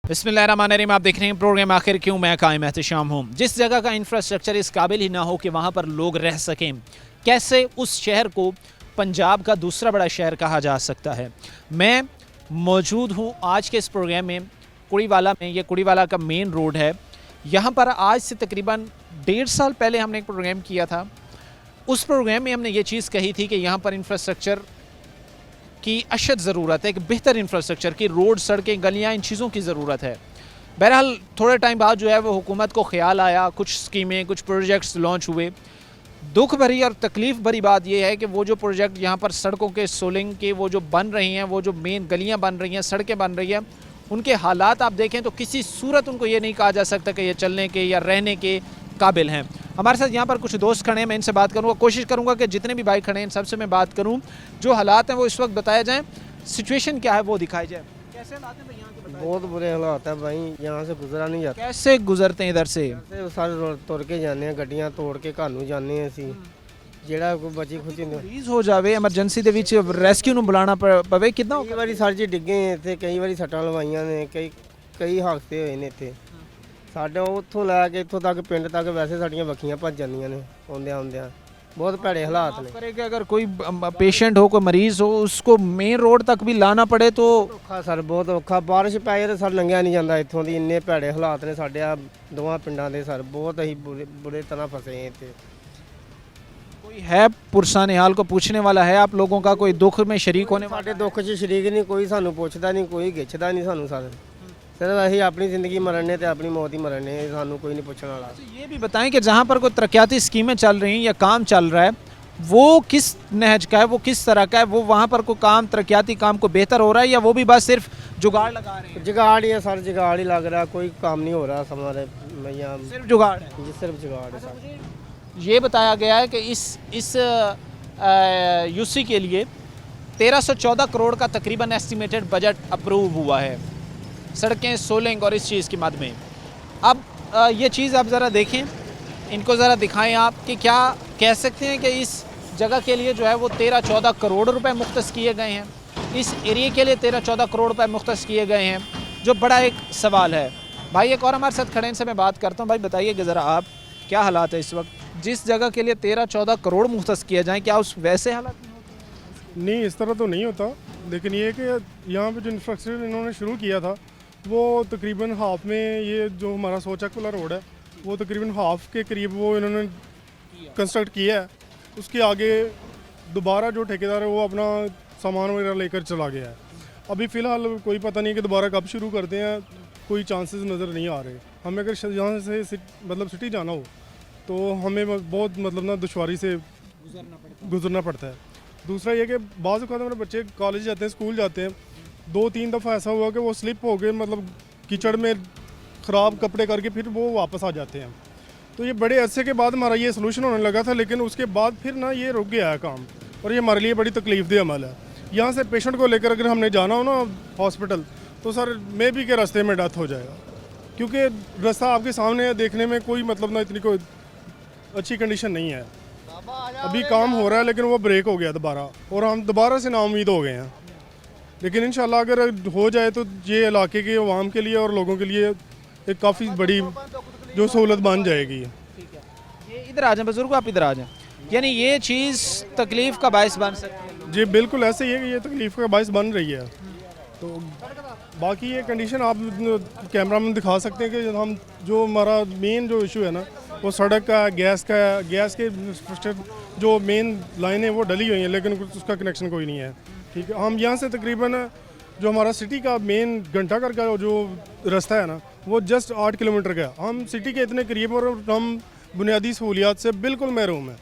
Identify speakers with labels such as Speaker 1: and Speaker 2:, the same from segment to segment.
Speaker 1: बिस्मिल्लाहिर्रहमानिर्रहीम। आप देख रहे हैं प्रोग्राम आखिर क्यों, मैं कायम एहतशाम हूँ। जिस जगह का इंफ्रास्ट्रक्चर इस काबिल ही ना हो कि वहाँ पर लोग रह सकें, कैसे उस शहर को पंजाब का दूसरा बड़ा शहर कहा जा सकता है। मैं मौजूद हूँ आज के इस प्रोग्राम में कुड़ीवाला में। ये कुड़ीवाला का मेन रोड है। यहाँ पर आज से तकरीबन 1.5 साल पहले हमने एक प्रोग्राम किया था। उस प्रोग्राम में हमने ये चीज़ कही थी कि यहाँ पर इंफ्रास्ट्रक्चर की अशद ज़रूरत है, एक बेहतर इंफ्रास्ट्रक्चर की, रोड, सड़कें, गलियाँ, इन चीज़ों की ज़रूरत है। बहरहाल थोड़े टाइम बाद जो है वो हुकूमत को ख्याल आया, कुछ स्कीमें, कुछ प्रोजेक्ट्स लॉन्च हुए। दुख भरी और तकलीफ़ भरी बात यह है कि वो जो प्रोजेक्ट यहाँ पर सड़कों के सोलिंग के वो जो बन रही हैं, वो जो मेन गलियाँ बन रही हैं, सड़कें बन रही हैं, उनके हालात आप देखें तो किसी सूरत उनको ये नहीं कहा जा सकता कि ये चलने के या रहने के काबिल हैं। हमारे साथ यहाँ पर कुछ दोस्त खड़े हैं, मैं इनसे बात करूँगा। कोशिश करूँगा कि जितने भी भाई खड़े हैं इन सबसे मैं बात करूँ, जो हालात हैं वो इस वक्त बताया जाए, सिचुएशन क्या है वो दिखाई जाए। कैसे हालात हैं भाई यहाँ के?
Speaker 2: बहुत बुरे हालात है भाई, यहाँ से गुजरा नहीं जाता।
Speaker 1: कैसे गुजरते हैं इधर से?
Speaker 2: सारे तुर के जाने हैं, गड्डियां तोड़ के घर ਨੂੰ ਜਾਂਦੇ ਹਾਂ ਅਸੀਂ। ਜਿਹੜਾ ਕੋਈ ਬਚੀ ਖੁਚੀ ਨਹੀਂ।
Speaker 1: ਮਰੀਜ਼ ਹੋ ਜਾਵੇ ਐਮਰਜੈਂਸੀ ਦੇ ਵਿੱਚ ਰੈਸਕਿਊ ਨੂੰ ਬੁਲਾਉਣਾ ਪਵੇ, ਕਿੰਨਾ
Speaker 2: ਕਈ ਵਾਰੀ ਸਰ ਜੀ ਡਿੱਗੇ ਇੱਥੇ, ਕਈ ਵਾਰੀ ਸੱਟਾਂ ਲਵਾਈਆਂ ਨੇ, ਕਈ ਹਾਦਸੇ ਹੋਏ ਨੇ ਇੱਥੇ। ਸਾਡੇ ਉੱਥੋਂ ਲੈ ਕੇ ਇੱਥੋਂ ਤੱਕ ਪਿੰਡ ਤੱਕ ਵੈਸੇ ਸਾਡੀਆਂ ਵੱਖੀਆਂ ਭੱਜ ਜਾਂਦੀਆਂ ਨੇ ਆਉਂਦਿਆਂ बहुत भैड़े हालात ने।
Speaker 1: करे कि अगर कोई पेशेंट हो, कोई मरीज हो, उसको मेन रोड तक भी लाना पड़े तो
Speaker 2: औखा सर, बहुत औखा। बारिश पै जाए तो सर लंघिया नहीं जाता इत्थों दी। इन्ने भैड़े हालात ने साडे दोवां पिंडां दे सर, बहुत ही बुरे तरह फसे हैं इत्थे।
Speaker 1: कोई है पुरसाने हाल को पूछने वाला है आप लोगों का? कोई दुख में शरीक होने वाला?
Speaker 2: साडे दुख 'च शरीक नहीं कोई, सानू पुछदा नहीं कोई, गिछदा नहीं सानू सर। सिर्फ असीं अपनी ज़िंदगी मरने ते अपनी मौत ही मरने, सानू कोई नहीं पूछने वाला।
Speaker 1: ये भी बताएं कि जहाँ पर कोई तरक्याती स्कीमें चल रही हैं या काम चल रहा है, वो किस नहज का है, वो किस तरह का है? वो वहाँ पर कोई काम, तरक्याती काम को बेहतर हो रहा है या वो भी बस सिर्फ जुगाड़ लगा रहे हैं?
Speaker 2: जुगाड़ ही है सर, जुगाड़ ही लग रहा है, कोई काम नहीं हो रहा हमारे यहाँ।
Speaker 1: सिर्फ जुगाड़ है
Speaker 2: जी, सिर्फ जुगाड़ है सर।
Speaker 1: ये बताया गया है कि इस यूसी के लिए 1314 करोड़ का तकरीबन एस्टिमेटेड बजट अप्रूव हुआ है, सड़कें, सोलिंग और इस चीज़ की मद में। अब ये चीज़ आप ज़रा देखें, इनको ज़रा दिखाएं आप कि क्या कह सकते हैं कि इस जगह के लिए जो है वो 13-14 करोड़ रुपए मुख्तस किए गए हैं। इस एरिया के लिए 13-14 करोड़ रुपए मुख्तस किए गए हैं, जो बड़ा एक सवाल है। भाई एक और हमारे साथ खड़े, इनसे मैं बात करता हूँ। भाई बताइए कि ज़रा आप, क्या हालात है इस वक्त जिस जगह के लिए 13-14 करोड़ मुख्तस किए जाएँ, क्या उस वैसे हालात
Speaker 3: नहीं? इस तरह तो नहीं होता, लेकिन ये कि यहाँ पे जो इंफ्रास्ट्रक्चर इन्होंने शुरू किया था वो तकरीबन हाफ में, ये जो हमारा सोचक वाला रोड है वो तकरीबन हाफ के करीब वो इन्होंने कंस्ट्रक्ट किया है। उसके आगे दोबारा जो ठेकेदार है वो अपना सामान वगैरह लेकर चला गया है। अभी फ़िलहाल कोई पता नहीं कि दोबारा कब शुरू करते हैं, कोई चांसेस नज़र नहीं आ रहे। हमें अगर यहाँ से मतलब सिटी जाना हो तो हमें बहुत मतलब ना दुश्वारी से गुजरना पड़ता है। दूसरा ये कि बाज़ औक़ात हमारे बच्चे कॉलेज जाते हैं, स्कूल जाते हैं, 2-3 दफ़ा ऐसा हुआ कि वो स्लिप हो गए, मतलब कीचड़ में ख़राब कपड़े करके फिर वो वापस आ जाते हैं। तो ये बड़े अरसे के बाद हमारा ये सलूशन होने लगा था, लेकिन उसके बाद फिर ना ये रुक गया है काम, और ये हमारे लिए बड़ी तकलीफ़देह अमल है। यहाँ से पेशेंट को लेकर अगर हमने जाना हो ना हॉस्पिटल, तो सर मे बी के रास्ते में डेथ हो जाएगा, क्योंकि रास्ता आपके सामने है, देखने में कोई मतलब ना इतनी कोई अच्छी कंडीशन नहीं है। अभी काम हो रहा है लेकिन वो ब्रेक हो गया दोबारा, और हम दोबारा से नाउम्मीद हो गए हैं। लेकिन इंशाल्लाह अगर हो जाए तो ये इलाके के अवाम के लिए और लोगों के लिए एक काफ़ी बड़ी जो सहूलत बन जाएगी।
Speaker 1: ये इधर आ जाए बुजुर्ग, आप इधर आ जाएं। यानी ये चीज़ तकलीफ़ का बायस बन सकती है?
Speaker 3: जी बिल्कुल ऐसे ही है कि ये तकलीफ़ का बायस बन रही है। तो बाकी ये कंडीशन आप कैमरा में दिखा सकते हैं कि हम जो हमारा मेन जो इशू है ना वो सड़क का है, गैस का है। गैस के जो मेन लाइन है वो डली हुई है, लेकिन उसका कनेक्शन कोई नहीं है। ठीक है, हम यहाँ से तकरीबन जो हमारा सिटी का मेन घंटा घर का जो रास्ता है ना वो जस्ट 8 किलोमीटर का है। हम सिटी के इतने करीब और हम बुनियादी सहूलियात से बिल्कुल महरूम हैं।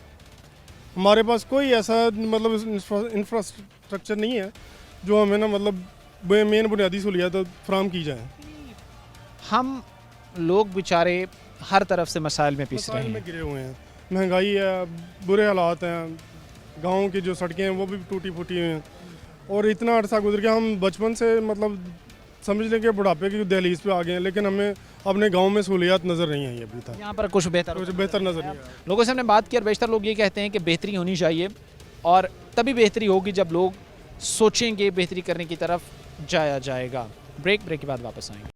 Speaker 3: हमारे पास कोई ऐसा मतलब इंफ्रास्ट्रक्चर नहीं है जो हमें ना मतलब मेन बुनियादी सहूलियात फराम की जाए।
Speaker 1: हम लोग बेचारे हर तरफ से मसाइल में पिस रहे हैं,
Speaker 3: गिरे हुए हैं, महंगाई है, बुरे हालात हैं, गाँव की जो सड़कें हैं वो भी टूटी फूटी हुई हैं, और इतना अरसा गुजर गया। हम बचपन से मतलब समझ लें कि बुढ़ापे की दहलीज पे आ गए हैं, लेकिन हमें अपने गांव में सहूलियात नज़र नहीं आई अभी तक।
Speaker 1: यहाँ पर कुछ बेहतर
Speaker 3: नज़र नहीं आया।
Speaker 1: लोगों से हमने बात की और बेशतर लोग ये कहते हैं कि बेहतरी होनी चाहिए, और तभी बेहतरी होगी जब लोग सोचेंगे, बेहतरी करने की तरफ जाया जाएगा। ब्रेक के बाद वापस आएंगे।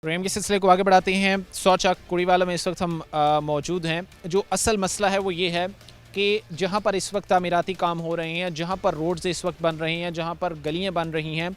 Speaker 1: प्रेम के सिलसिले को आगे बढ़ाते हैं। सौचक कुड़ीवाला में इस वक्त हम मौजूद हैं। जो असल मसला है वो ये है कि जहाँ पर इस वक्त तामीराती काम हो रहे हैं, जहाँ पर रोड्स इस वक्त बन रही हैं, जहाँ पर गलियाँ बन रही हैं,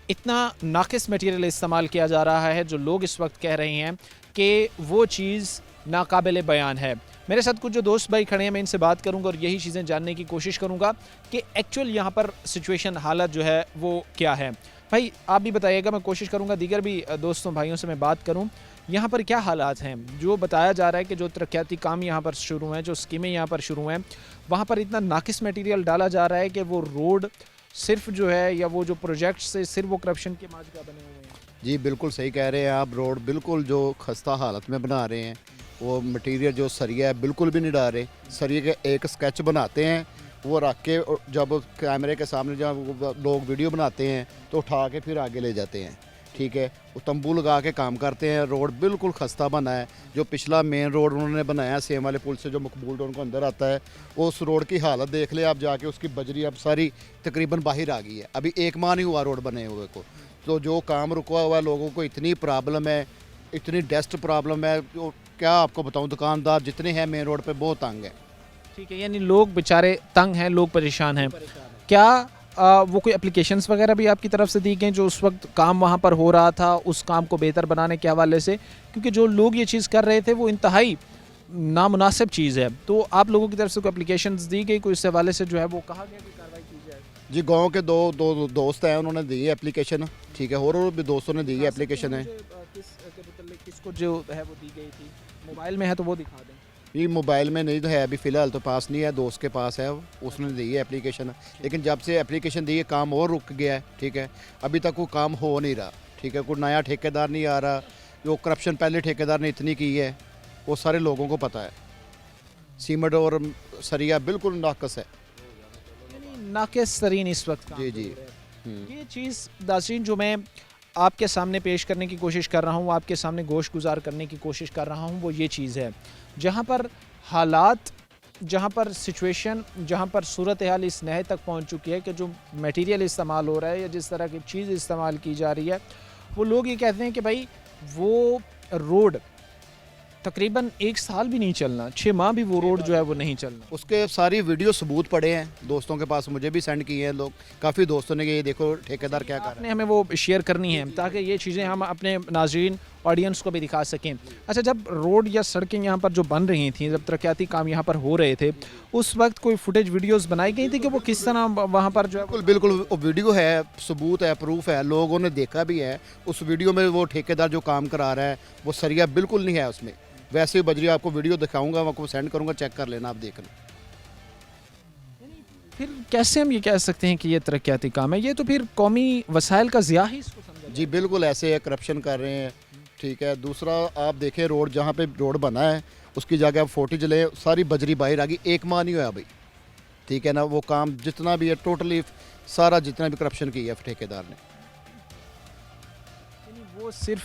Speaker 1: इतना नाकिस मटेरियल इस्तेमाल किया जा रहा है जो लोग इस वक्त कह रहे हैं कि वो चीज़ नाकाबिल बयान है। मेरे साथ कुछ जो दोस्त भाई खड़े हैं, मैं इनसे बात करूंगा और यही चीज़ें जानने की कोशिश करूंगा कि एक्चुअल यहाँ पर सिचुएशन, हालत जो है वो क्या है। भाई आप भी बताइएगा, मैं कोशिश करूंगा दीगर भी दोस्तों भाइयों से मैं बात करूं, यहाँ पर क्या हालात हैं। जो बताया जा रहा है कि जो तरक्याती काम यहाँ पर शुरू हैं, जो स्कीमें यहाँ पर शुरू हैं, वहाँ पर इतना नाकिस मटेरियल डाला जा रहा है कि वो रोड सिर्फ जो है या वो जो प्रोजेक्ट से सिर्फ वो करप्शन के माजरा बने हुए हैं।
Speaker 4: जी बिल्कुल सही कह रहे हैं आप। रोड बिल्कुल जो खस्ता हालत में बना रहे हैं, वो मटेरियल जो सरिया है बिल्कुल भी नहीं डाल रहे। सरिया के एक स्केच बनाते हैं, वो रख के जब कैमरे के सामने जब लोग वीडियो बनाते हैं तो उठा के फिर आगे ले जाते हैं। ठीक है, वो तंबू लगा के काम करते हैं। रोड बिल्कुल खस्ता बना है। जो पिछला मेन रोड उन्होंने बनाया सेम वाले पुल से जो मकबूल टाउन को अंदर आता है, उस रोड की हालत देख ले आप जाके। उसकी बजरी अब सारी तकरीबन बाहर आ गई है। अभी एक माह नहीं हुआ रोड बने हुए को, तो जो काम रुका हुआ है, लोगों को इतनी प्रॉब्लम है, इतनी डस्ट प्रॉब्लम है, जो क्या आपको बताऊं। दुकानदार जितने हैं मेन रोड पे बहुत तंग है।
Speaker 1: ठीक है, यानी लोग बेचारे तंग हैं, लोग परेशान हैं। क्या वो कोई एप्लीकेशंस वगैरह भी आपकी तरफ से दी गई जो उस वक्त काम वहाँ पर हो रहा था, उस काम को बेहतर बनाने के हवाले से? क्योंकि जो लोग ये चीज़ कर रहे थे वो इंतहाई नामुनासिब चीज़ है, तो आप लोगों की तरफ से कोई एप्लीकेशंस दी गई, कोई इस हवाले से जो है वो कहा गया कि कार्रवाई की जाए?
Speaker 4: जी गांव के दो दोस्त हैं, उन्होंने दी है एप्लीकेशन। ठीक है, और भी दोस्तों ने दी है एप्लीकेशन है।
Speaker 1: किसको जो है वो दी गई थी? मोबाइल में है तो वो दिखा दें।
Speaker 4: ये मोबाइल में नहीं तो है, अभी फ़िलहाल तो पास नहीं है, दोस्त के पास है, उसने दी है एप्लीकेशन। लेकिन जब से एप्लीकेशन दी है काम और रुक गया है। ठीक है, अभी तक वो काम हो नहीं रहा। ठीक है, कोई नया ठेकेदार नहीं आ रहा। जो करप्शन पहले ठेकेदार ने इतनी की है वो सारे लोगों को पता है। सीमेंट और सरिया बिल्कुल नाकस है।
Speaker 1: नाकिस तरीन इस वक्त काम
Speaker 4: जी जी।
Speaker 1: हो रहा है। ये चीज़ नाज़रीन जो मैं आपके सामने पेश करने की कोशिश कर रहा हूँ, आपके सामने गोश गुजार करने की कोशिश कर रहा हूँ, वो ये चीज़ है जहाँ पर हालात, जहाँ पर सिचुएशन, जहाँ पर सूरत हाल इस नहे तक पहुँच चुकी है कि जो मटेरियल इस्तेमाल हो रहा है या जिस तरह की चीज़ इस्तेमाल की जा रही है, वो लोग ये कहते हैं कि भाई वो रोड तकरीबन 1 साल भी नहीं चलना, 6 माह भी वो रोड जो है वो नहीं चलना।
Speaker 4: उसके सारी वीडियो सबूत पड़े हैं दोस्तों के पास, मुझे भी सेंड किए हैं लोग, काफ़ी दोस्तों ने कि ये देखो ठेकेदार क्या कर रहा
Speaker 1: आपने हमें वो शेयर करनी है ताकि ये चीज़ें हम अपने नाज़रीन ऑडियंस को भी दिखा सकें। अच्छा, जब रोड या सड़कें यहाँ पर जो बन रही थी, जब तरक्याती काम यहाँ पर हो रहे थे, उस वक्त कोई फुटेज वीडियोस बनाई गई थी कि वो किस तरह वहाँ पर जो है?
Speaker 4: बिल्कुल बिल्कुल, वो वीडियो है, सबूत है, प्रूफ है, लोगों ने देखा भी है। उस वीडियो में वो ठेकेदार जो काम करा रहा है वो सरिया बिल्कुल नहीं है उसमें। वैसे ही बजरी आपको वीडियो दिखाऊंगा, आपको सेंड करूंगा, चेक कर लेना, आप देखना।
Speaker 1: फिर कैसे हम ये कह सकते हैं कि ये तरक्याती काम है? ये तो फिर कौमी वसाइल का ज़िया ही इसको समझा जाए।
Speaker 4: जी बिल्कुल ऐसे है, करप्शन कर रहे हैं। ठीक है, दूसरा आप देखें रोड, जहाँ पे रोड बना है उसकी जगह आप फोटेज लें, सारी बजरी बाहर आ गई, 1 माह नहीं हुआ भाई। ठीक है ना, वो काम जितना भी है टोटली सारा जितना भी करप्शन किया है ठेकेदार ने,
Speaker 1: वो सिर्फ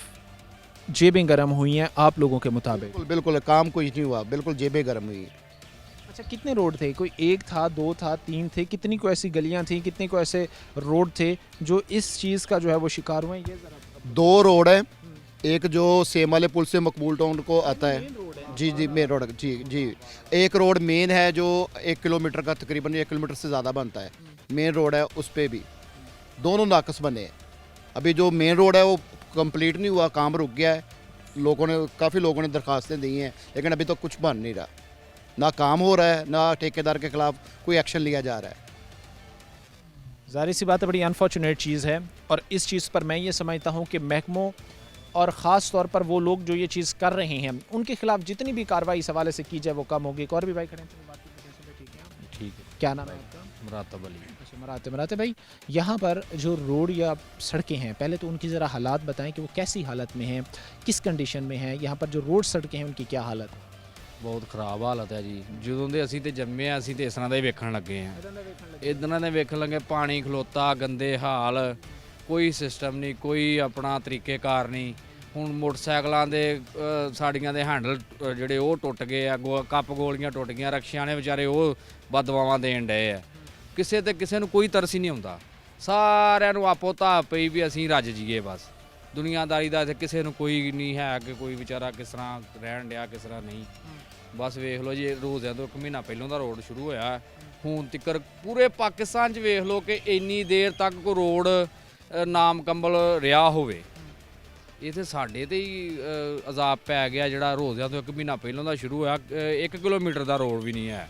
Speaker 1: जेबें गर्म हुई हैं आप लोगों के मुताबिक?
Speaker 4: बिल्कुल बिल्कुल काम कुछ नहीं हुआ, बिल्कुल जेबें गर्म हुई।
Speaker 1: अच्छा, कितने रोड थे? कोई 1 था, 2 था, 3 थे? कितनी को ऐसी गलियां थी, कितने को ऐसे रोड थे जो इस चीज़ का जो है वो शिकार हुए? ये ज़रा
Speaker 4: 2 रोड है, एक जो सेम वाले पुल से मकबूल टाउन को आता है। जी जी, मेन रोड, जी जी। एक रोड मेन है जो 1 किलोमीटर का, तकरीबन 1 किलोमीटर से ज़्यादा बनता है। मेन रोड है, उस पर भी दोनों नाकस बने हैं। अभी जो मेन रोड है वो कंप्लीट नहीं हुआ, काम रुक गया है। लोगों ने, काफ़ी लोगों ने दरखास्तें दी हैं, लेकिन अभी तक तो कुछ बन नहीं रहा। ना काम हो रहा है, ना ठेकेदार के खिलाफ कोई एक्शन लिया जा रहा है।
Speaker 1: ज़ाहिर सी बात है, बड़ी अनफॉर्चुनेट चीज़ है। और इस चीज़ पर मैं ये समझता हूँ कि महकमों और ख़ास तौर पर वो लोग जो ये चीज़ कर रहे हैं, उनके खिलाफ जितनी भी कार्रवाई इस हवाले से की जाए वो कम होगी। एक और भी भाई खड़े हैं, बात ठीक है?
Speaker 5: ठीक है।
Speaker 1: क्या नाम है आपका?
Speaker 5: मुरातब अली।
Speaker 1: अच्छा, मराते भाई, यहाँ पर जो रोड या सड़कें हैं, पहले तो उनकी ज़रा हालात बताएं कि वो कैसी हालत में हैं, किस कंडीशन में हैं? यहाँ पर जो रोड सड़कें हैं उनकी क्या हालत है?
Speaker 5: बहुत ਖਰਾਬ ਹਾਲਤ ਹੈ ਜੀ। ਜਦੋਂ ਦੇ ਅਸੀਂ ਤੇ ਜੰਮੇ ਆ, ਅਸੀਂ ਤੇ ਇਸ ਤਰ੍ਹਾਂ ਦਾ ਹੀ ਵੇਖਣ ਲੱਗੇ ਆ। ਇਦਾਂ ਦੇ ਵੇਖਣ ਲੱਗੇ, ਪਾਣੀ ਖਲੋਤਾ, ਗੰਦੇ ਹਾਲ, ਕੋਈ ਸਿਸਟਮ ਨਹੀਂ, ਕੋਈ ਆਪਣਾ ਤਰੀਕੇਕਾਰ ਨਹੀਂ। ਹੁਣ ਮੋਟਰਸਾਈਕਲਾਂ ਦੇ ਸਾਡੀਆਂ ਦੇ ਹੈਂਡਲ ਜਿਹੜੇ ਉਹ ਟੁੱਟ ਗਏ ਆ, ਕੱਪ ਗੋਲੀਆਂ ਟੁੱਟ ਗਈਆਂ, ਰਕਸ਼ਿਆਂ ਨੇ ਵਿਚਾਰੇ ਉਹ ਬਦਦੁਆਵਾਂ ਦੇਣ ਡਏ ਆ। ਕਿਸੇ ਨੂੰ ਕੋਈ ਤਰਸ ਹੀ ਨਹੀਂ ਆਉਂਦਾ। ਸਾਰਿਆਂ ਨੂੰ ਆਪੋ ਧਾਪ ਪਈ ਵੀ ਅਸੀਂ ਰੱਜ ਜੀਏ ਬਸ। ਦੁਨੀਆਦਾਰੀ ਦਾ ਇੱਥੇ ਕਿਸੇ ਨੂੰ ਕੋਈ ਨਹੀਂ ਹੈ ਕਿ ਕੋਈ ਵਿਚਾਰਾ ਕਿਸ ਤਰ੍ਹਾਂ ਰਹਿਣ ਡਿਆ ਕਿਸ ਤਰ੍ਹਾਂ ਨਹੀਂ। ਬਸ ਵੇਖ ਲਓ ਜੀ, ਰੋਜ਼ਿਆਂ ਤੋਂ 1 ਮਹੀਨਾ ਪਹਿਲਾਂ ਦਾ ਰੋਡ ਸ਼ੁਰੂ ਹੋਇਆ, ਹੁਣ ਤੱਕ ਪੂਰੇ ਪਾਕਿਸਤਾਨ 'ਚ ਵੇਖ ਲਓ ਕਿ ਇੰਨੀ ਦੇਰ ਤੱਕ ਕੋਈ ਰੋਡ ਨਾ ਮੁਕੰਮਲ ਰਿਹਾ ਹੋਵੇ। ਇਹ ਤੇ ਸਾਡੇ ਤੇ ਹੀ ਅਜ਼ਾਬ ਪੈ ਗਿਆ, ਜਿਹੜਾ ਰੋਜ਼ਿਆਂ ਤੋਂ 1 ਮਹੀਨਾ ਪਹਿਲਾਂ ਦਾ ਸ਼ੁਰੂ ਹੋਇਆ, 1 ਕਿਲੋਮੀਟਰ ਦਾ ਰੋਡ ਵੀ ਨਹੀਂ ਹੈ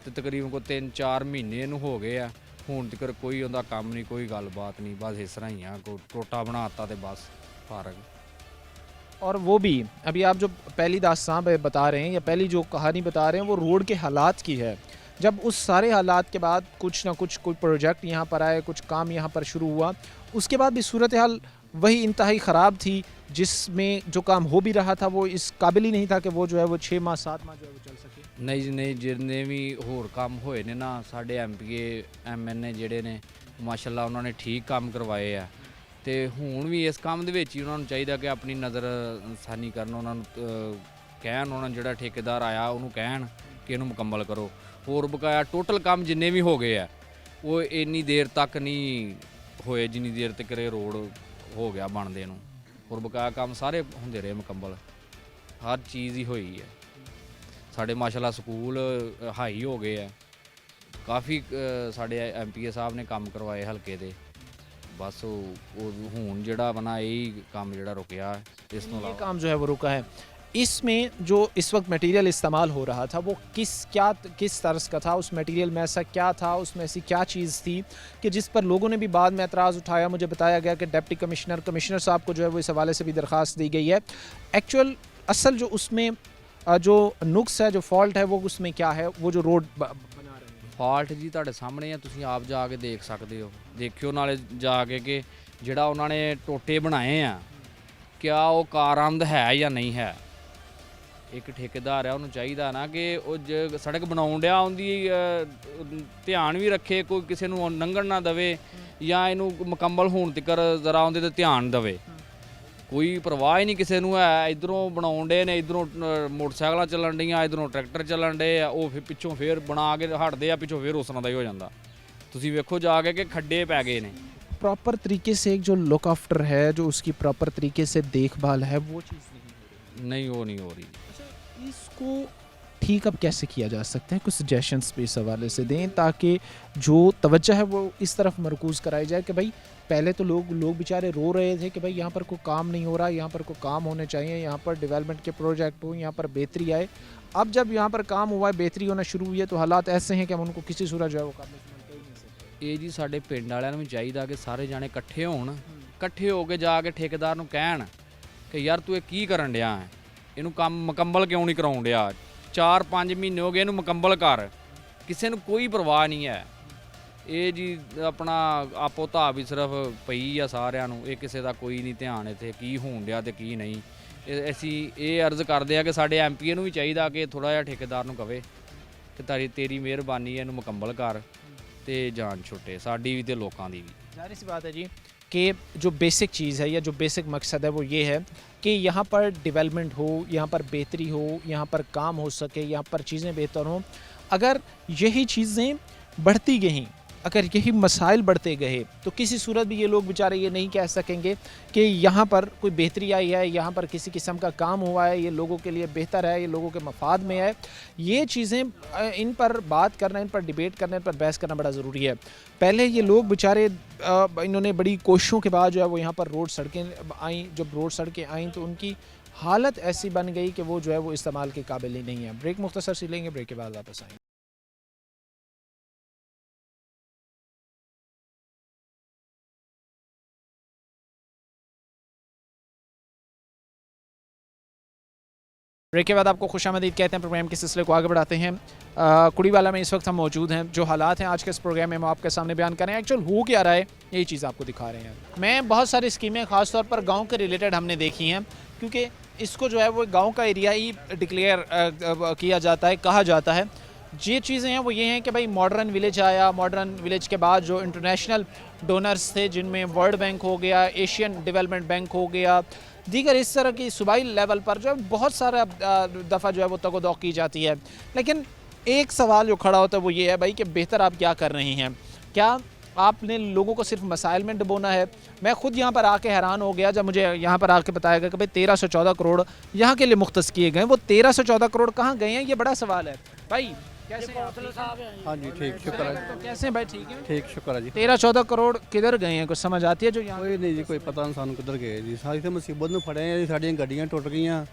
Speaker 5: ਤੇ ਤਕਰੀਬਨ ਕੋਈ 3-4 ਮਹੀਨੇ ਨੂੰ ਹੋ ਗਏ ਆ, ਹੁਣ ਤੱਕ ਕੋਈ ਉਹਦਾ ਕੰਮ ਨਹੀਂ, ਕੋਈ ਗੱਲਬਾਤ नहीं, बस इस तरह ही है, को टोटा बनाता तो बस फारग।
Speaker 1: और वो भी अभी आप जो पहली दास्तान बता रहे हैं या पहली जो कहानी बता रहे हैं वो रोड के हालात की है। जब उस सारे हालात के बाद कुछ ना कुछ कोई प्रोजेक्ट यहाँ पर आए, कुछ काम यहाँ पर शुरू हुआ, उसके बाद भी सूरत हाल वही इंतहाई ख़राब थी, जिसमें जो काम हो भी रहा था वो इस काबिल ही नहीं था कि वो जो है वो 6 माह 7 माह जो है वो चल सके।
Speaker 5: नहीं जी नहीं, जिन्ने भी होर काम होए ने ना साढ़े MPA MNA ਜਿਹੜੇ ਨੇ ਮਾਸ਼ਾਅੱਲਾ ਉਹਨਾਂ ਨੇ ਠੀਕ ਕੰਮ ਕਰਵਾਏ ਆ ਤੇ ਹੁਣ ਵੀ ਇਸ ਕੰਮ ਦੇ ਵਿੱਚ ਹੀ ਉਹਨਾਂ ਨੂੰ ਚਾਹੀਦਾ ਕਿ ਆਪਣੀ ਨਜ਼ਰ ਸਾਨੀ ਕਰਨ, ਉਹਨਾਂ ਨੂੰ ਕਹਿਣ, ਉਹਨਾਂ ਜਿਹੜਾ ਠੇਕੇਦਾਰ ਆਇਆ ਉਹਨੂੰ ਕਹਿਣ ਕਿ ਇਹਨੂੰ ਮੁਕੰਮਲ ਕਰੋ। ਹੋਰ ਬਕਾਇਆ ਟੋਟਲ ਕੰਮ ਜਿੰਨੇ ਵੀ ਹੋ ਗਏ ਆ ਉਹ ਇੰਨੀ ਦੇਰ ਤੱਕ ਨਹੀਂ ਹੋਏ ਜਿੰਨੀ ਦੇਰ ਤੱਕ ਇਹ ਰੋਡ ਹੋ ਗਿਆ ਬਣਦੇ ਨੂੰ। ਹੋਰ ਬਕਾਇਆ ਕੰਮ ਸਾਰੇ ਹੁੰਦੇ ਰਹੇ ਮੁਕੰਮਲ, ਹਰ ਚੀਜ਼ ਹੀ ਹੋਈ ਹੈ। ਸਾਡੇ ਮਾਸ਼ਾਅੱਲਾ ਸਕੂਲ ਹਾਈ ਹੋ ਗਏ ਆ, ਕਾਫੀ ਸਾਡੇ MPA ਸਾਹਿਬ ਨੇ ਕੰਮ ਕਰਵਾਏ ਹਲਕੇ ਦੇ। ਬਸ ਉਹ ਹੁਣ ਜਿਹੜਾ ਬਣਾ ਇਹ ਕੰਮ ਜਿਹੜਾ ਰੁਕਿਆ ਇਸ ਤੋਂ
Speaker 1: ये
Speaker 5: ਇਲਾਵਾ
Speaker 1: काम जो है वो रुका है। इसमें जो इस वक्त मटेरियल इस्तेमाल हो रहा था वो किस तर्ज का था, उस मटेरियल में ऐसा क्या था, उसमें ऐसी क्या चीज़ थी कि जिस पर लोगों ने भी बाद में एतराज़ उठाया। मुझे बताया गया कि डिप्टी कमिश्नर साहब को जो है वो इस हवाले से भी दरख्वास्त दी गई है। एक्चुअल असल जो उसमें जो नुक्स है, जो फॉल्ट है, वो उसमें क्या है, वो जो रोड बना रहे हैं।
Speaker 5: ਫਾਲਟ ਜੀ ਤੁਹਾਡੇ ਸਾਹਮਣੇ ਆ, ਤੁਸੀਂ ਆਪ ਜਾ ਕੇ ਦੇਖ ਸਕਦੇ ਹੋ, ਦੇਖਿਓ ਨਾਲੇ ਜਾ ਕੇ ਕਿ ਜਿਹੜਾ ਉਹਨਾਂ ਨੇ ਟੋਟੇ ਬਣਾਏ ਆ ਕਿਆ ਉਹ ਕਾਰਆਮਦ ਹੈ ਜਾਂ ਨਹੀਂ ਹੈ। ਇੱਕ ਠੇਕੇਦਾਰ ਆ, ਉਹਨੂੰ ਚਾਹੀਦਾ ਨਾ ਕਿ ਉਹ ਸੜਕ ਬਣਾਉਣ ਡਿਆ ਉਹਦੀ ਧਿਆਨ ਵੀ ਰੱਖੇ, ਕੋਈ ਕਿਸੇ ਨੂੰ ਲੰਘਣ ਨਾ ਦੇਵੇ ਜਾਂ ਇਹਨੂੰ ਮੁਕੰਮਲ ਹੋਣ ਤੱਕ ਜ਼ਰਾ ਉਹਦੇ 'ਤੇ ਧਿਆਨ ਦੇਵੇ। ਕੋਈ ਪਰਵਾਹ ਹੀ ਨਹੀਂ ਕਿਸੇ ਨੂੰ ਹੈ, ਇਧਰੋਂ ਬਣਾਉਣ ਡੇ ਨੇ, ਇਧਰੋਂ ਮੋਟਰਸਾਈਕਲਾਂ ਚੱਲਣ ਡੀਆਂ, ਇਧਰੋਂ ਟਰੈਕਟਰ ਚੱਲਣ ਡੇ ਆ, ਉਹ ਫਿਰ ਪਿੱਛੋਂ ਫੇਰ ਬਣਾ ਕੇ ਹਟਦੇ ਆ, ਪਿੱਛੋਂ ਫੇਰ ਉਸ ਤਰ੍ਹਾਂ ਦਾ ਹੀ ਹੋ ਜਾਂਦਾ। ਤੁਸੀਂ ਵੇਖੋ ਜਾ ਕੇ ਕਿ ਖੱਡੇ ਪੈ ਗਏ ਨੇ।
Speaker 1: प्रॉपर तरीके से एक जो लुक आफ्टर है, जो उसकी प्रॉपर तरीके से देखभाल है, वो चीज़ नहीं हो रही।
Speaker 5: नहीं वो नहीं हो रही।
Speaker 1: अच्छा, इसको ठीक अब कैसे किया जा सकता है? कुछ सजेशंस भी इस हवाले से दें ताकि जो तवज्जो है वो इस तरफ मरकूज़ कराई जाए कि भाई पहले तो लोग बेचारे रो रहे थे कि भाई यहाँ पर कोई काम नहीं हो रहा, यहाँ पर कोई काम होने चाहिए, यहाँ पर डेवलपमेंट के प्रोजेक्ट हो, यहाँ पर बेहतरी आए। अब जब यहाँ पर काम हुआ है, बेहतरी होना शुरू हुई है, तो हालात ऐसे हैं कि हम उनको किसी सूरत जो है वो काम नहीं समझते ही नहीं सकते।
Speaker 5: ਇਹ ਜੀ ਸਾਡੇ ਪਿੰਡ ਵਾਲਿਆਂ ਨੂੰ ਵੀ ਚਾਹੀਦਾ ਕਿ ਸਾਰੇ ਜਾਣੇ ਇਕੱਠੇ ਹੋਣ, ਇਕੱਠੇ ਹੋ ਕੇ ਜਾ ਕੇ ਠੇਕੇਦਾਰ ਨੂੰ ਕਹਿਣ ਕਿ ਯਾਰ ਤੂੰ ਇਹ ਕੀ ਕਰਨ ਡਿਆ ਹੈ, ਇਹਨੂੰ ਕੰਮ ਮੁਕੰਮਲ ਕਿਉਂ ਨਹੀਂ ਕਰਾਉਣ ਡਿਆ, 4-5 ਮਹੀਨੇ ਹੋ ਗਏ ਇਹਨੂੰ ਮੁਕੰਮਲ ਕਰ। ਕਿਸੇ ਨੂੰ ਕੋਈ ਪਰਵਾਹ ਨਹੀਂ ਹੈ। ਇਹ ਜੀ ਆਪਣਾ ਆਪੋ ਧਾ ਵੀ ਸਿਰਫ ਪਈ ਆ ਸਾਰਿਆਂ ਨੂੰ, ਇਹ ਕਿਸੇ ਦਾ ਕੋਈ ਨਹੀਂ ਧਿਆਨ ਇੱਥੇ ਕੀ ਹੋਣ ਡਿਆ ਤੇ ਕੀ ਨਹੀਂ। ਅਸੀਂ ਇਹ ਅਰਜ਼ ਕਰਦੇ ਆ ਕਿ ਸਾਡੇ MPA ਨੂੰ ਵੀ ਚਾਹੀਦਾ ਕਿ ਥੋੜ੍ਹਾ ਜਿਹਾ ਠੇਕੇਦਾਰ ਨੂੰ ਕਵੇ ਕਿ ਤੇਰੀ ਮਿਹਰਬਾਨੀ ਇਹਨੂੰ ਮੁਕੰਮਲ ਕਰ ਤੇ ਜਾਨ ਛੁੱਟੇ ਸਾਡੀ ਵੀ ਤੇ ਲੋਕਾਂ ਦੀ ਵੀ।
Speaker 1: जाहिर सी बात है जी कि जो बेसिक चीज़ है या जो बेसिक मकसद है वो ये है कि यहाँ पर डेवलपमेंट हो, यहाँ पर बेहतरी हो, यहाँ पर काम हो सके, यहाँ पर चीज़ें बेहतर हों। अगर यही चीज़ें बढ़ती गईं, अगर यही मसाइल बढ़ते गए तो किसी सूरत भी ये लोग बेचारे ये नहीं कह सकेंगे कि यहाँ पर कोई बेहतरी आई है, यहाँ पर किसी किस्म का काम हुआ है, ये लोगों के लिए बेहतर है, ये लोगों के मफाद में है। ये चीज़ें इन पर बात करना, इन पर डिबेट करना, इन पर बहस करना बड़ा ज़रूरी है। पहले ये लोग बेचारे इन्होंने बड़ी कोशिशों के बाद जो है वो यहाँ पर रोड सड़कें आईं, जब रोड सड़कें आईं तो उनकी हालत ऐसी बन गई कि वो जो है वो इस्तेमाल के काबिल ही नहीं है। ब्रेक मुख्तसर सी लेंगे, ब्रेक के बाद वापस आएंगे। ब्रेक के बाद आपको खुशामदीद कहते हैं। प्रोग्राम के सिलसिले को आगे बढ़ाते हैं। कुड़ीवाला में इस वक्त हम मौजूद हैं। जो हालात हैं आज के इस प्रोग्राम में हम आपके सामने बयान करें, एक्चुअल हो क्या रहा है यही चीज़ आपको दिखा रहे हैं। मैं बहुत सारी स्कीमें ख़ास तौर पर गांव के रिलेटेड हमने देखी हैं, क्योंकि इसको जो है वो गांव का एरिया ही डिक्लेयर किया जाता है, कहा जाता है। ये चीज़ें हैं वो ये हैं कि भाई मॉडर्न विलेज आया, मॉडर्न विलेज के बाद जो इंटरनेशनल डोनर्स थे जिनमें वर्ल्ड बैंक हो गया, एशियन डेवलपमेंट बैंक हो गया, दीगर इस तरह की सूबाई लेवल पर जो है बहुत सारा दफ़ा जो है वो तगोदौ की जाती है। लेकिन एक सवाल जो खड़ा होता है वो ये है भाई कि बेहतर आप क्या कर रहे हैं। क्या आपने लोगों को सिर्फ मसाइल में डुबोना है। मैं खुद यहाँ पर आके हैरान हो गया जब मुझे यहाँ पर आके बताया गया कि भाई 13 से 14 करोड़ यहाँ के लिए मुख्तस किए गए। वो 13 से 14 करोड़ कहाँ गए हैं, ये बड़ा सवाल है। भाई कैसे हैं आप?
Speaker 6: हाँ जी ठीक शुक्र है
Speaker 1: तो कैसे हैं भाई? ठीक है।
Speaker 6: ठीक शुक्र है जी
Speaker 1: 13-14 करोड़ किधर गए हैं, कुछ समझ आती है जो यहाँ?
Speaker 6: ਕੋਈ ਨਹੀਂ ਜੀ ਕੋਈ ਪਤਾ ਨਹੀਂ ਸਾਨੂੰ ਕਿੱਧਰ ਗਏ ਜੀ ਸਾਰੀ ਤੇ ਮੁਸੀਬਤ ਨੂੰ ਫੜੇ ਆ ਜੀ ਸਾਡੀਆਂ ਗੱਡੀਆਂ ਟੁੱਟ ਗਈਆਂ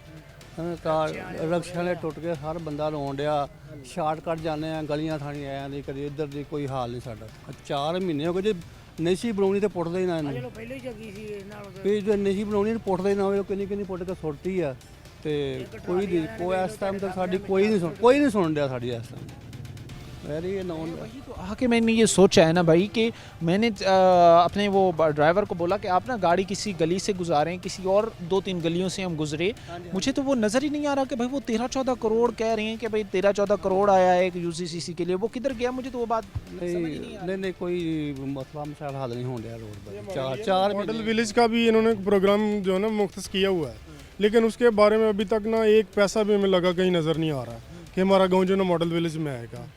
Speaker 6: ਕਾਰ ਰਕਸ਼ੇ ਵਾਲੇ ਟੁੱਟ ਗਏ ਹਰ ਬੰਦਾ ਰੋਣ ਡਿਆ ਸ਼ਾਰਟਕਟ ਜਾਂਦੇ ਆ ਗਲੀਆਂ ਥਾਣੀਆਂ ਆਇਆ ਦੀ ਕਦੀ ਇੱਧਰ ਦੀ ਕੋਈ ਹਾਲ ਨਹੀਂ ਸਾਡਾ 4 ਮਹੀਨੇ ਹੋ ਗਏ ਜੀ ਨਹੀਂ ਸੀ ਬਣਾਉਣੀ ਤੇ ਪੁੱਟਦੇ ਹੀ ਨਾ ਇਹਨੂੰ ਚਲੋ ਪਹਿਲਾਂ ਹੀ ਜੱਗੀ ਸੀ ਨਾਲ ਵੀ ਜੋ ਨਹੀਂ ਸੀ ਬਣਾਉਣੀ ਤੇ ਪੁੱਟਦੇ ਨਾ ਹੋਵੇ ਕਿੰਨੀ ਕਿੰਨੀ ਪੁੱਟ ਕੇ ਸੁੱਟਤੀ ਆ ਤੇ ਕੋਈ ਨਹੀਂ ਕੋਈ ਇਸ ਟਾਈਮ ਤੱਕ ਸਾਡੀ ਕੋਈ ਨਹੀਂ ਸੁਣ ਡਿਆ ਸਾਡੀ ਇਸ ਟਾਈਮ वेरी नॉन
Speaker 1: वही तो आके मैंने ये सोचा है ना भाई कि मैंने अपने वो ड्राइवर को बोला कि आप ना गाड़ी किसी गली से गुजारें, किसी और 2-3 गलियों से हम गुजरे। मुझे तो वो नज़र ही नहीं आ रहा कि भाई वो 13-14 करोड़ कह रहे हैं कि भाई 13-14 करोड़ आया है एक यूसीसीसी के लिए, वो किधर गया मुझे तो वो बात
Speaker 6: नहीं कोई मसला मसाइल हल नहीं हो रहा रोड पर। चार
Speaker 3: मॉडल विलेज का भी इन्होंने प्रोग्राम जो है ना मुख्तस किया हुआ है, लेकिन उसके बारे में अभी तक ना एक पैसा भी हमें लगा कहीं नज़र नहीं आ रहा कि हमारा गाँव जो ना मॉडल विलेज में आएगा।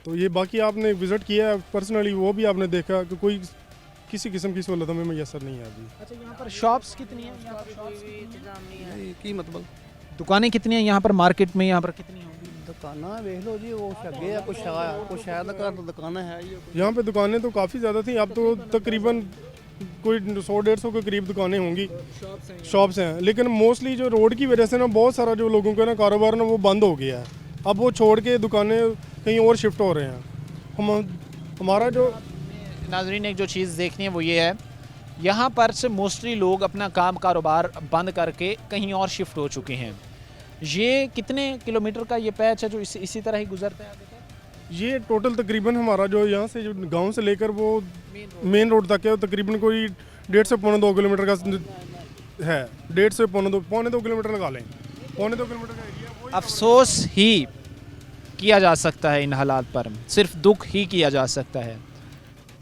Speaker 3: तो ये बाकी आपने विज़िट किया है पर्सनली, वो भी आपने देखा कि कोई किसी किस्म की सहूलत हमें मैसर नहीं है अभी।
Speaker 1: अच्छा यहाँ पर शॉप्स कितनी हैं? यहाँ पर शॉप्स
Speaker 6: की मतलब
Speaker 1: दुकानें कितनी हैं यहाँ पर मार्केट में, यहाँ पर कितनी होंगी?
Speaker 6: दुकाना वेख लो जी वो अगे है कुछ शायद घर तो दुकाना है ही
Speaker 3: यहाँ पे दुकानें तो काफ़ी ज़्यादा थी, अब तो तकरीबन कोई 100-150 के करीब दुकानें होंगी, शॉप्स हैं। लेकिन मोस्टली जो रोड की वजह से ना बहुत सारा जो लोगों का ना कारोबार ना वो बंद हो गया है, अब वो छोड़ के दुकानें कहीं और शिफ्ट हो रहे हैं। हमारा जो
Speaker 1: नाजरीन एक जो चीज़ देखनी है वो ये है, यहाँ पर से मोस्टली लोग अपना काम कारोबार बंद करके कहीं और शिफ्ट हो चुके हैं। ये कितने किलोमीटर का ये पैच है जो इसी तरह ही गुजरता है आगे तक?
Speaker 3: ये टोटल तकरीबन हमारा जो यहाँ से जो गांव से लेकर वो मेन रोड तक है, तकरीबन कोई 1.5 से 2 किलोमीटर का है। 1.5 से 2 किलोमीटर लगा लें, 2 किलोमीटर का एरिया।
Speaker 1: अफसोस ही किया जा सकता है इन हालात पर, सिर्फ दुख ही किया जा सकता है।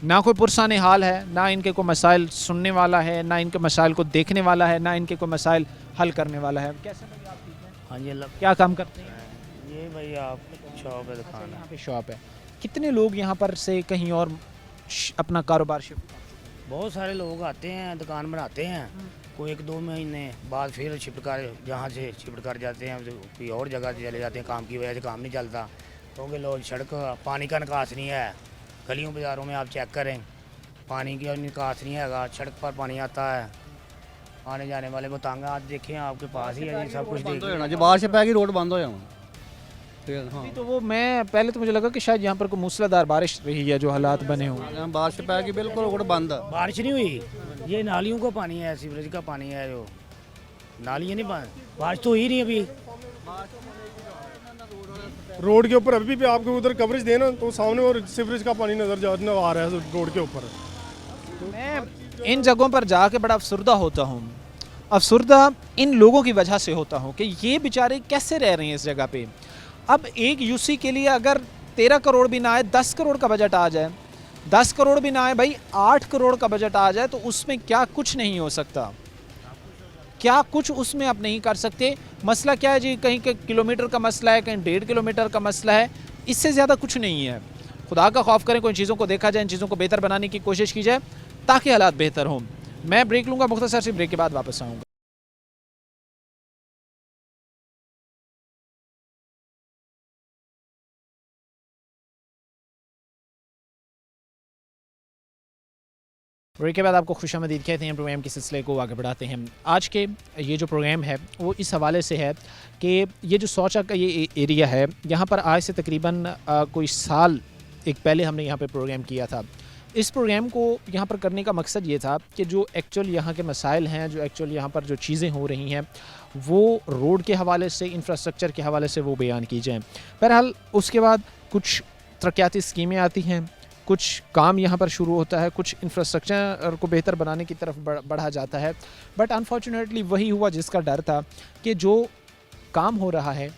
Speaker 1: ना कोई पुरसाने हाल है, ना इनके कोई मसाइल सुनने वाला है, ना इनके मसाइल को देखने वाला है, ना इनके कोई मसाइल हल करने वाला है। कैसे भाई आप ठीक हैं?
Speaker 7: हाँ जी अल्लाह
Speaker 1: क्या काम करते हैं?
Speaker 7: ये भाई आप शॉप है दुकान है।
Speaker 1: यहाँ पे शॉप है। कितने लोग यहाँ पर से कहीं और अपना कारोबार शिफ्ट?
Speaker 7: बहुत सारे लोग आते हैं दुकान बनाते हैं, कोई 1-2 महीने बाद फिर शिफ्ट कर जहाँ से शिफ्ट कर जाते हैं तो कोई और जगह चले जाते हैं, काम की वजह से काम नहीं चलता क्योंकि लोग सड़क पानी का निकास नहीं है। गलियों बाज़ारों में आप चेक करें पानी की निकास नहीं है, सड़क पर पानी आता है, आने जाने वाले वो तंग आज देखें आपके पास ही है जी सब कुछ
Speaker 6: बंद हो
Speaker 7: देखिए।
Speaker 6: जाना जी बारिश पैगी रोड बंद हो जाना ठीक है। हाँ
Speaker 1: तो वो मैं पहले तो मुझे लगा कि शायद यहाँ पर कोई मूसलाधार बारिश रही है जो हालात बने हुए।
Speaker 6: यहाँ बारिश पैगी बिल्कुल रोड बंद है।
Speaker 7: बारिश नहीं हुई, ये नालियों का पानी है, सीवरेज का पानी है, जो नालियाँ नहीं बंद, बारिश तो हुई नहीं अभी।
Speaker 3: रोड के ऊपर अभी भी आपको उधर कवरेज देना तो सामने और सीवरेज का पानी नज़र आ रहा है रोड के ऊपर।
Speaker 1: मैं इन जगहों पर जाके बड़ा अफसरदा होता हूँ। अफसरदा इन लोगों की वजह से होता हूँ कि ये बेचारे कैसे रह रहे हैं इस जगह पे। अब एक यूसी के लिए अगर 13 करोड़ भी ना आए, 10 करोड़ का बजट आ जाए, 10 करोड़ भी ना आए भाई, 8 करोड़ का बजट आ जाए तो उसमें क्या कुछ नहीं हो सकता, क्या कुछ उसमें आप नहीं कर सकते। मसला क्या है जी, कहीं के किलोमीटर का मसला है, कहीं 1.5 किलोमीटर का मसला है, इससे ज़्यादा कुछ नहीं है। खुदा का खौफ करें, कोई चीज़ों को देखा जाए, इन चीज़ों को बेहतर बनाने की कोशिश की जाए ताकि हालात बेहतर हों। मैं ब्रेक लूँगा, मुख्तसर सी ब्रेक के बाद वापस आऊँगा। ब्रेक के बाद आपको खुशामदीद कहते हैं। प्रोग्राम के सिलसिले को आगे बढ़ाते हैं। आज के ये जो प्रोग्राम है वो इस हवाले से है कि ये जो सौचा का ये एरिया है, यहाँ पर आज से तकरीबन कोई साल एक पहले हमने यहाँ पे प्रोग्राम किया था। इस प्रोग्राम को यहाँ पर करने का मकसद ये था कि जो एक्चुअल यहाँ के मसाइल हैं, जो एक्चुअल यहाँ पर जो चीज़ें हो रही हैं वो रोड के हवाले से, इंफ्रास्ट्रक्चर के हवाले से वो बयान की जाएँ। बहरहाल उसके बाद कुछ तरक्याती स्कीमें आती हैं, कुछ काम यहाँ पर शुरू होता है, कुछ इंफ्रास्ट्रक्चर को बेहतर बनाने की तरफ बढ़ा जाता है। बट अनफॉर्चुनेटली वही हुआ जिसका डर था कि जो काम हो रहा है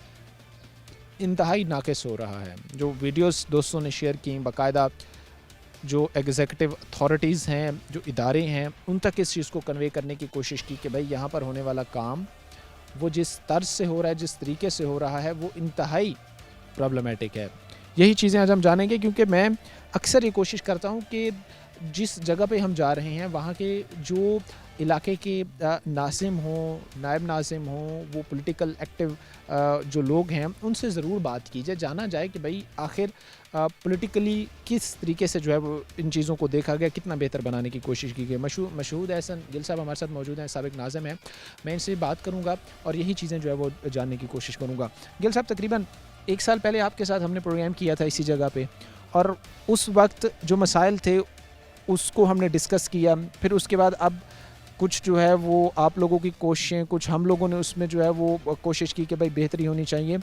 Speaker 1: इंतहाई नाक़िस हो रहा है। जो वीडियोस दोस्तों ने शेयर की, बाकायदा जो एग्जीक्यूटिव अथॉरिटीज़ हैं, जो इदारे हैं, उन तक इस चीज़ को कन्वे करने की कोशिश की कि भाई यहाँ पर होने वाला काम वो जिस तर्ज से हो रहा है, जिस तरीके से हो रहा है, वो इंतहाई प्रॉब्लमेटिक है। यही चीज़ें आज हम जानेंगे, क्योंकि मैं अक्सर ये कोशिश करता हूँ कि जिस जगह पे हम जा रहे हैं वहाँ के जो इलाके के नाज़िम हों, नायब नाज़िम हों, वो पॉलिटिकल एक्टिव जो लोग हैं उनसे ज़रूर बात की जाए, जाना जाए कि भाई आखिर पॉलिटिकली किस तरीके से जो है वो इन चीज़ों को देखा गया, कितना बेहतर बनाने की कोशिश की गई। मशहूद एहसन गिल साहब हमारे साथ मौजूद हैं, साबिक नाज़िम हैं। मैं इनसे बात करूँगा और यही चीज़ें जो है वो जानने की कोशिश करूँगा। गिल साहब, तकरीबन 1 साल पहले आपके साथ हमने प्रोग्राम किया था इसी जगह पे, और उस वक्त जो मसाइल थे उसको हमने डिस्कस किया। फिर उसके बाद अब कुछ जो है वो आप लोगों की कोशिशें, कुछ हम लोगों ने उसमें जो है वो कोशिश की कि भाई बेहतरी होनी चाहिए।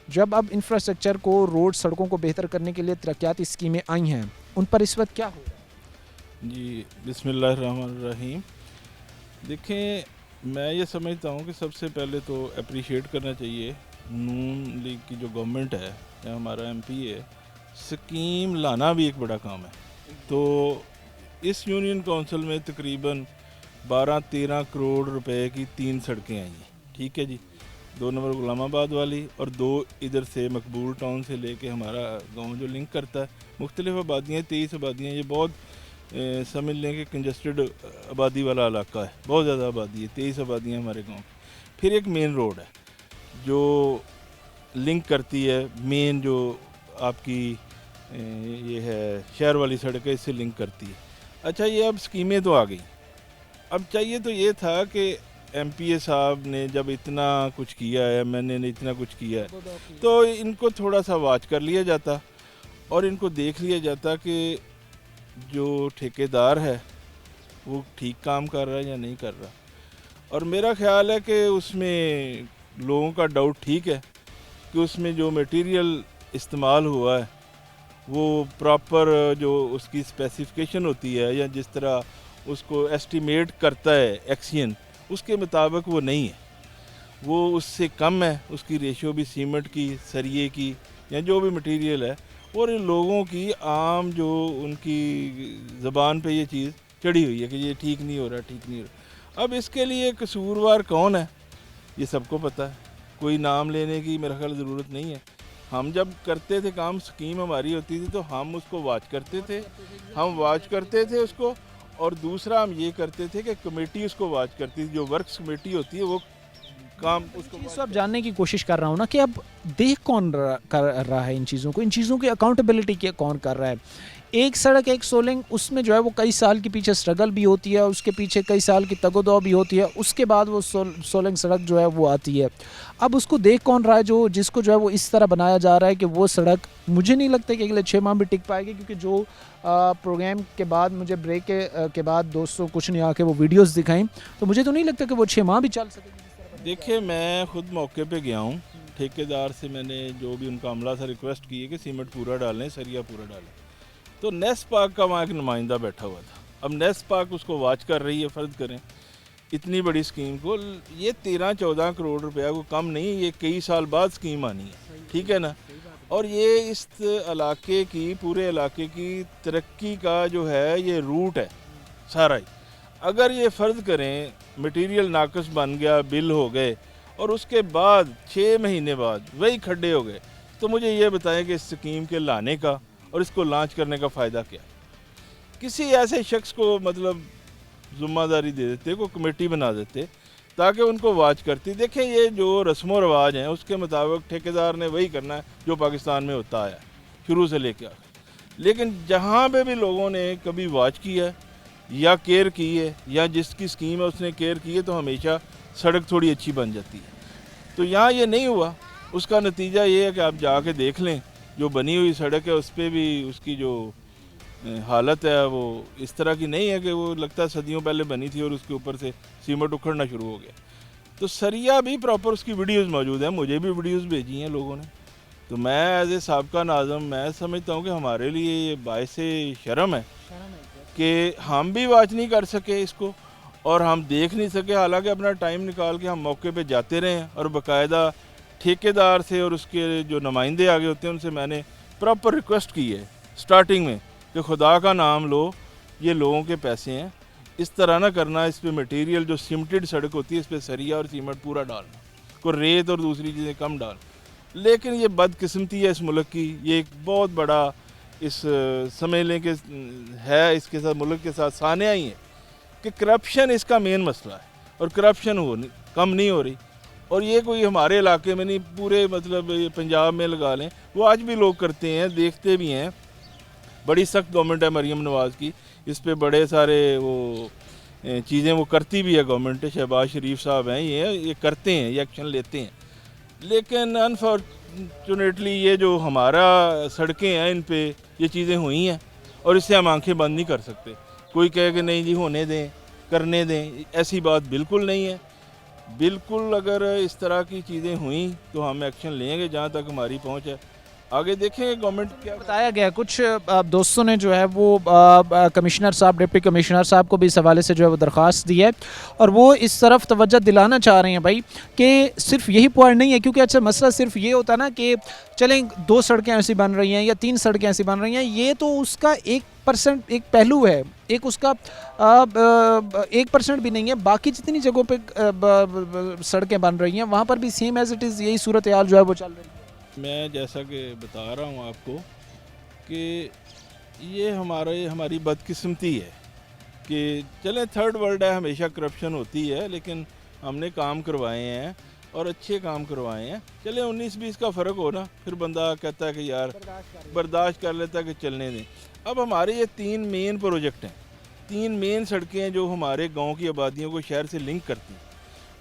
Speaker 1: जब अब इंफ्रास्ट्रक्चर को, रोड सड़कों को बेहतर करने के लिए तरक्याती स्कीमें आई हैं, उन पर इस वक्त क्या हो रहा है?
Speaker 8: जी, बिस्मिल्लाहिर्रहमानिर्रहीम। देखें, मैं ये समझता हूँ कि सबसे पहले तो अप्रिशिएट करना चाहिए नून लीग की जो गवर्नमेंट है या हमारा एमपी है, स्कीम लाना भी एक बड़ा काम है। तो इस यूनियन काउंसिल में तकरीबन 12-13 करोड़ रुपए की 3 सड़कें आई हैं, ठीक है जी। 2 नंबर गुलामाबाद वाली और 2 इधर से मकबूल टाउन से लेके हमारा गांव जो लिंक करता है, मुख्तलिफ आबादियाँ, 23 आबादियाँ, ये बहुत समझ लें कि कंजस्टेड आबादी वाला इलाका है, बहुत ज़्यादा आबादी है, 23 आबादियाँ हमारे गाँव की। फिर एक मेन रोड है जो लिंक करती है, मेन जो आपकी ये है शहर वाली सड़क है, इससे लिंक करती है। अच्छा, ये अब स्कीमें तो आ गई। अब चाहिए तो ये था कि एमपीए साहब ने जब इतना कुछ किया है, मैंने ने इतना कुछ किया है, तो इनको थोड़ा सा वाच कर लिया जाता और इनको देख लिया जाता कि जो ठेकेदार है वो ठीक काम कर रहा है या नहीं कर रहा। और मेरा ख्याल है कि उसमें लोगों का डाउट ठीक है कि उसमें जो मटेरियल इस्तेमाल हुआ है वो प्रॉपर जो उसकी स्पेसिफिकेशन होती है या जिस तरह उसको एस्टिमेट करता है एक्सियन, उसके मुताबिक वो नहीं है, वो उससे कम है। उसकी रेशियो भी सीमेंट की, सरिये की या जो भी मटेरियल है, और इन लोगों की आम जो उनकी ज़बान पे ये चीज़ चढ़ी हुई है कि ये ठीक नहीं हो रहा, ठीक नहीं हो रहा। अब इसके लिए कसूरवार कौन है ये सबको पता है, कोई नाम लेने की मेरा ख्याल ज़रूरत नहीं है। हम जब करते थे काम, स्कीम हमारी होती थी तो हम उसको वॉच करते थे, उसको। और दूसरा हम ये करते थे कि कमेटी उसको वॉच करती थी, जो वर्क्स कमेटी होती है वो काम उसको।
Speaker 1: चीज़ तो अब जानने की कोशिश कर रहा हूँ ना कि अब देख कौन कर रहा है इन चीज़ों को, इन चीज़ों की अकाउंटेबिलिटी क्या कौन कर रहा है। एक सड़क, एक सोलिंग, उसमें जो है वो कई साल के पीछे स्ट्रगल भी होती है, उसके पीछे कई साल की तगोदो भी होती है, उसके बाद वो सोलिंग सड़क जो है वो आती है। अब उसको देख कौन रहा है, जो जिसको जो है वो इस तरह बनाया जा रहा है कि वो सड़क मुझे नहीं लगता कि अगले 6 माह भी टिक पाएगी, क्योंकि जो प्रोग्राम के बाद मुझे ब्रेक के बाद दोस्तों कुछ ने आके वो वीडियोस दिखाई, तो मुझे तो नहीं लगता कि वो 6 माह भी चल सकेगी।
Speaker 8: देखिए, मैं खुद मौके पे गया हूँ, ठेकेदार से मैंने जो भी उनका अमला था रिक्वेस्ट की है कि सीमेंट पूरा डालें, सरिया पूरा डालें। तो नेस्ट पार्क का वहाँ एक नुमाइंदा बैठा हुआ था। अब नेस्ट पार्क उसको वॉच कर रही है, फ़र्ज़ करें इतनी बड़ी स्कीम को, ये 13-14 करोड़ रुपया को कम नहीं, ये कई साल बाद स्कीम आनी है, ठीक है ना। और ये इस इलाके की, पूरे इलाके की तरक्की का जो है ये रूट है सारा ही। अगर ये फ़र्ज़ करें मटेरियल नाकस बन गया, बिल हो गए और उसके बाद 6 महीने बाद वही खड्डे हो गए, तो मुझे ये बताएं कि इस स्कीम के लाने का और इसको लॉन्च करने का फ़ायदा क्या। किसी ऐसे शख्स को मतलब ज़िम्मेदारी दे देते, को कमेटी बना देते ताकि उनको वाच करती। देखें, ये जो रस्म व रवाज हैं उसके मुताबिक ठेकेदार ने वही करना है जो पाकिस्तान में होता आया शुरू से लेकर। लेकिन जहाँ पे भी लोगों ने कभी वाच किया है या केयर की है या जिसकी स्कीम है उसने केयर की है, तो हमेशा सड़क थोड़ी अच्छी बन जाती है। तो यहाँ ये नहीं हुआ, उसका नतीजा ये है कि आप जाके देख लें, जो बनी हुई सड़क है उस पर भी उसकी जो हालत है वो इस तरह की नहीं है कि वो लगता है सदियों पहले बनी थी और उसके ऊपर से सीमेंट उखड़ना शुरू हो गया। तो सरिया भी प्रॉपर उसकी वीडियोस मौजूद हैं, मुझे भी वीडियोस भेजी हैं लोगों ने। तो मैं एज ए साबका नाज़िम मैं समझता हूँ कि हमारे लिए ये बाइसे शर्म है कि हम भी वाच नहीं कर सके इसको और हम देख नहीं सके, हालांकि अपना टाइम निकाल के हम मौके पे जाते रहे हैं। और बाकायदा ठेकेदार से और उसके जो नुमाइंदे आगे होते हैं उनसे मैंने प्रॉपर रिक्वेस्ट की है स्टार्टिंग में कि खुदा का नाम लो, ये लोगों के पैसे हैं, इस तरह ना करना, इस पे मटेरियल जो सीमेंटेड सड़क होती है इस पे सरिया और सीमेंट पूरा डालना, कोई रेत और दूसरी चीज़ें कम डाल। लेकिन ये बदकिस्मती है इस मुल्क की, ये एक बहुत बड़ा इस समझ लें कि है इसके साथ मुल्क के साथ सानिया ही है कि करप्शन इसका मेन मसला है, और करप्शन कम नहीं हो रही। और ये कोई हमारे इलाके में नहीं, पूरे मतलब ये पंजाब में लगा लें, वो आज भी लोग करते हैं, देखते भी हैं। बड़ी सख्त गवर्नमेंट है मरीम नवाज़ की, इस पे बड़े सारे वो चीज़ें वो करती भी है गवर्नमेंट। शहबाज शरीफ साहब हैं, ये करते हैं, ये एक्शन लेते हैं। लेकिन अनफॉर्चुनेटली ये जो हमारा सड़कें हैं, इन पे ये चीज़ें हुई हैं और इससे हम आंखें बंद नहीं कर सकते। कोई कहे कि नहीं जी होने दें, करने दें, ऐसी बात बिल्कुल नहीं है। बिल्कुल अगर इस तरह की चीज़ें हुई तो हम एक्शन लेंगे जहाँ तक हमारी पहुँच है। आगे देखेंगे गवर्नमेंट क्या
Speaker 1: बताया गया। कुछ दोस्तों ने जो है वो कमिश्नर साहब, डिप्टी कमिश्नर साहब को भी इस हवाले से जो है वो दरख्वास्त दी है, और वो इस तरफ तवज्जो दिलाना चाह रहे हैं भाई कि सिर्फ यही पॉइंट नहीं है, क्योंकि अच्छा मसला सिर्फ ये होता ना कि चलें 2 सड़कें ऐसी बन रही हैं या 3 सड़कें ऐसी बन रही हैं, ये तो उसका 1% एक पहलू है, एक उसका 1% भी नहीं है। बाकी जितनी जगहों पे सड़कें बन रही हैं वहाँ पर भी सेम एज इट इज़ यही सूरत हाल जो है वो चल रही है।
Speaker 8: मैं जैसा कि बता रहा हूँ आपको कि ये हमारी बदकिस्मती है कि चलें थर्ड वर्ल्ड है, हमेशा करप्शन होती है, लेकिन हमने काम करवाए हैं और अच्छे काम करवाए हैं। चलें 19-20 का फ़र्क हो ना, फिर बंदा कहता है कि यार बर्दाश्त कर लेता है कि चलने दें। अब हमारे ये 3 मेन प्रोजेक्ट हैं, 3 मेन सड़कें हैं जो हमारे गाँव की आबादियों को शहर से लिंक करती हैं।